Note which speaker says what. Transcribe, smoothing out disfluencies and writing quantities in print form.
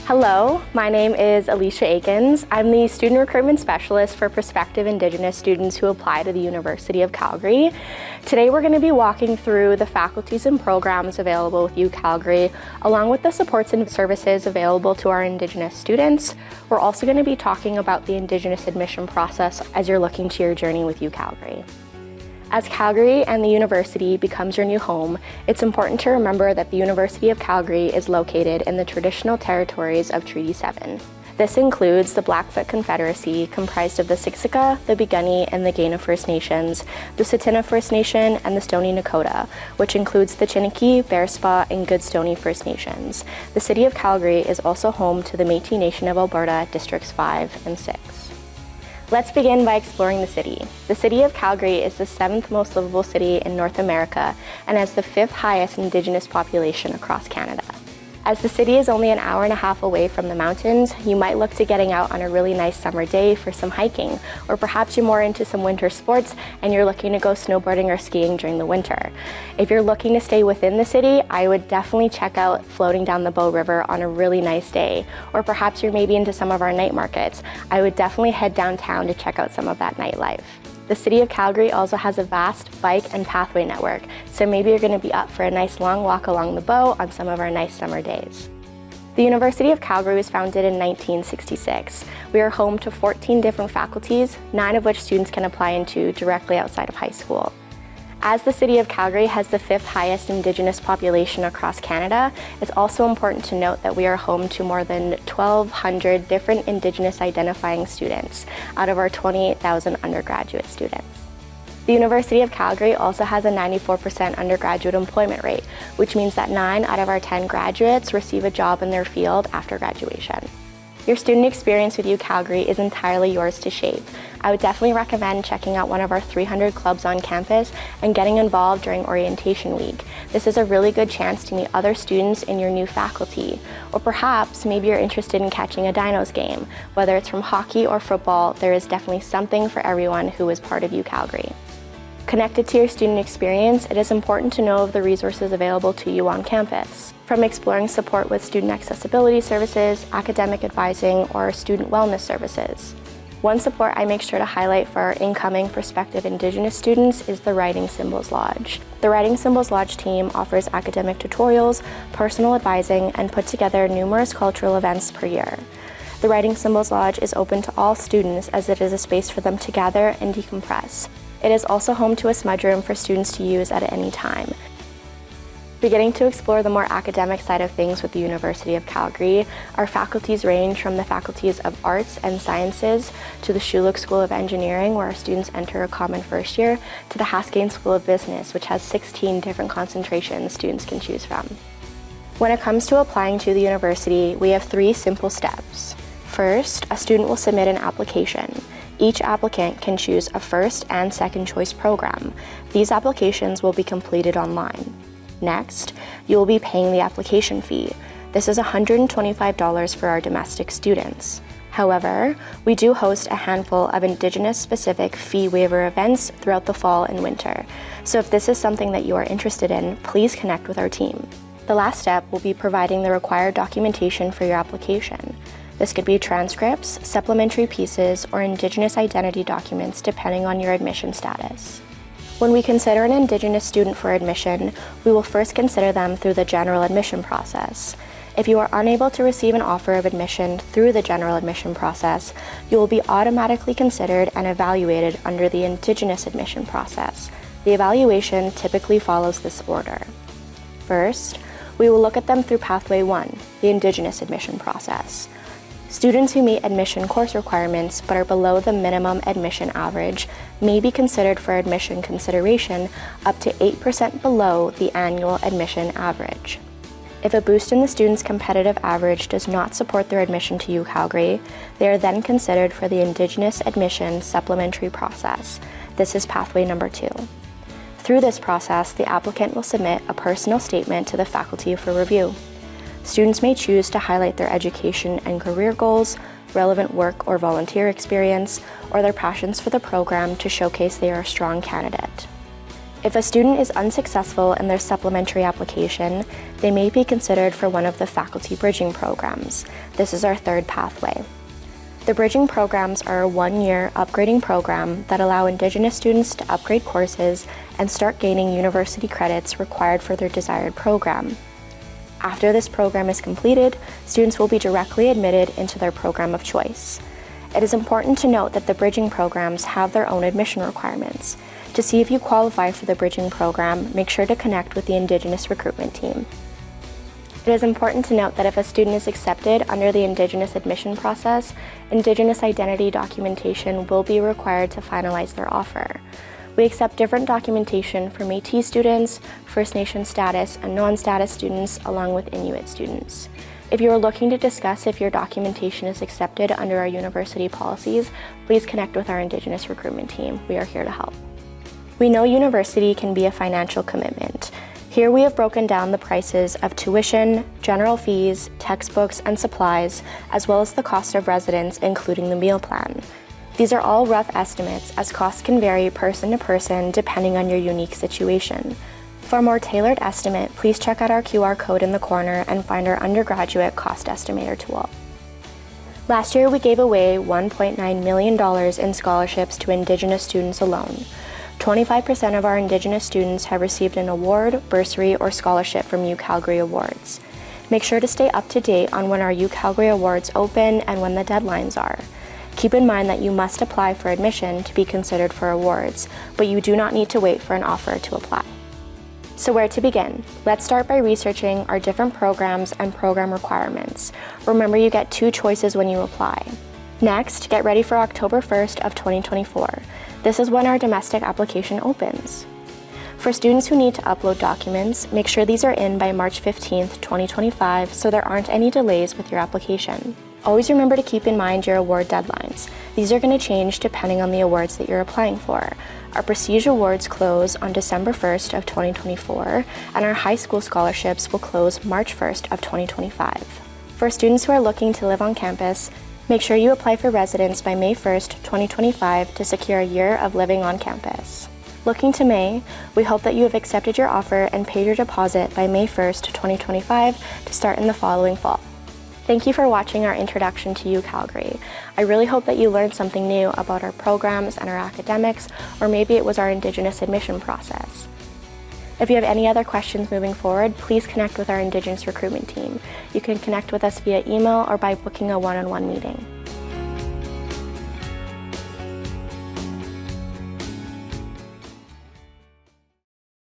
Speaker 1: Hello, my name is Alysha Aikens. I'm the Student Recruitment Specialist for prospective Indigenous students who apply to the University of Calgary. Today we're going to be walking through the faculties and programs available with UCalgary, along with the supports and services available to our Indigenous students. We're also going to be talking about the Indigenous admission process as you're looking to your journey with UCalgary. As Calgary and the university becomes your new home, it's important to remember that the University of Calgary is located in the traditional territories of Treaty 7. This includes the Blackfoot Confederacy, comprised of the Siksika, the Piikani, and the Kainai First Nations, the Tsuut'ina First Nation, and the Stoney Nakoda, which includes the Chiniki, Bearspaw, and Goodstoney First Nations. The City of Calgary is also home to the Métis Nation of Alberta, Districts 5 and 6. Let's begin by exploring the city. The city of Calgary is the 7th most livable city in North America and has the 5th highest Indigenous population across Canada. As the city is only an hour and a half away from the mountains, you might look to getting out on a really nice summer day for some hiking, or perhaps you're more into some winter sports and you're looking to go snowboarding or skiing during the winter. If you're looking to stay within the city, I would definitely check out floating down the Bow River on a really nice day, or perhaps you're maybe into some of our night markets. I would definitely head downtown to check out some of that nightlife. The City of Calgary also has a vast bike and pathway network, so maybe you're going to be up for a nice long walk along the Bow on some of our nice summer days. The University of Calgary was founded in 1966. We are home to 14 different faculties, 9 of which students can apply into directly outside of high school. As the City of Calgary has the 5th highest Indigenous population across Canada, it's also important to note that we are home to more than 1,200 different Indigenous identifying students out of our 28,000 undergraduate students. The University of Calgary also has a 94% undergraduate employment rate, which means that 9 out of our 10 graduates receive a job in their field after graduation. Your student experience with UCalgary is entirely yours to shape. I would definitely recommend checking out one of our 300 clubs on campus and getting involved during orientation week. This is a really good chance to meet other students in your new faculty. Or perhaps maybe you're interested in catching a Dinos game. Whether it's from hockey or football, there is definitely something for everyone who is part of UCalgary. Connected to your student experience, it is important to know of the resources available to you on campus. From exploring support with student accessibility services, academic advising, or student wellness services. One support I make sure to highlight for our incoming prospective Indigenous students is the Writing Symbols Lodge. The Writing Symbols Lodge team offers academic tutorials, personal advising, and put together numerous cultural events per year. The Writing Symbols Lodge is open to all students as it is a space for them to gather and decompress. It is also home to a smudge room for students to use at any time. Beginning to explore the more academic side of things with the University of Calgary, our faculties range from the faculties of Arts and Sciences to the Schulich School of Engineering, where our students enter a common first year, to the Haskayne School of Business, which has 16 different concentrations students can choose from. When it comes to applying to the university, we have 3 simple steps. First, a student will submit an application. Each applicant can choose a first and second choice program. These applications will be completed online. Next, you will be paying the application fee. This is $125 for our domestic students. However, we do host a handful of Indigenous-specific fee waiver events throughout the fall and winter. So if this is something that you are interested in, please connect with our team. The last step will be providing the required documentation for your application. This could be transcripts, supplementary pieces, or Indigenous identity documents depending on your admission status. When we consider an Indigenous student for admission, we will first consider them through the general admission process. If you are unable to receive an offer of admission through the general admission process, you will be automatically considered and evaluated under the Indigenous admission process. The evaluation typically follows this order. First, we will look at them through Pathway 1, the Indigenous admission process. Students who meet admission course requirements but are below the minimum admission average may be considered for admission consideration up to 8% below the annual admission average. If a boost in the student's competitive average does not support their admission to UCalgary, they are then considered for the Indigenous admission supplementary process. This is pathway number 2. Through this process, the applicant will submit a personal statement to the faculty for review. Students may choose to highlight their education and career goals, relevant work or volunteer experience, or their passions for the program to showcase they are a strong candidate. If a student is unsuccessful in their supplementary application, they may be considered for one of the faculty bridging programs. This is our third pathway. The bridging programs are a one-year upgrading program that allow Indigenous students to upgrade courses and start gaining university credits required for their desired program. After this program is completed, students will be directly admitted into their program of choice. It is important to note that the bridging programs have their own admission requirements. To see if you qualify for the bridging program, make sure to connect with the Indigenous recruitment team. It is important to note that if a student is accepted under the Indigenous admission process, Indigenous identity documentation will be required to finalize their offer. We accept different documentation for Métis students, First Nation status, and non-status students, along with Inuit students. If you are looking to discuss if your documentation is accepted under our university policies, please connect with our Indigenous recruitment team. We are here to help. We know university can be a financial commitment. Here we have broken down the prices of tuition, general fees, textbooks, and supplies, as well as the cost of residence, including the meal plan. These are all rough estimates, as costs can vary person to person depending on your unique situation. For a more tailored estimate, please check out our QR code in the corner and find our undergraduate cost estimator tool. Last year, we gave away $1.9 million in scholarships to Indigenous students alone. 25% of our Indigenous students have received an award, bursary, or scholarship from UCalgary Awards. Make sure to stay up to date on when our UCalgary Awards open and when the deadlines are. Keep in mind that you must apply for admission to be considered for awards, but you do not need to wait for an offer to apply. So where to begin? Let's start by researching our different programs and program requirements. Remember, you get 2 choices when you apply. Next, get ready for October 1st of 2024. This is when our domestic application opens. For students who need to upload documents, make sure these are in by March 15th, 2025, so there aren't any delays with your application. Always remember to keep in mind your award deadlines. These are going to change depending on the awards that you're applying for. Our Prestige Awards close on December 1st of 2024, and our high school scholarships will close March 1st of 2025. For students who are looking to live on campus, make sure you apply for residence by May 1st, 2025 to secure a year of living on campus. Looking to May, we hope that you have accepted your offer and paid your deposit by May 1st, 2025 to start in the following fall. Thank you for watching our introduction to UCalgary. I really hope that you learned something new about our programs and our academics, or maybe it was our Indigenous admission process. If you have any other questions moving forward, please connect with our Indigenous recruitment team. You can connect with us via email or by booking a one-on-one meeting.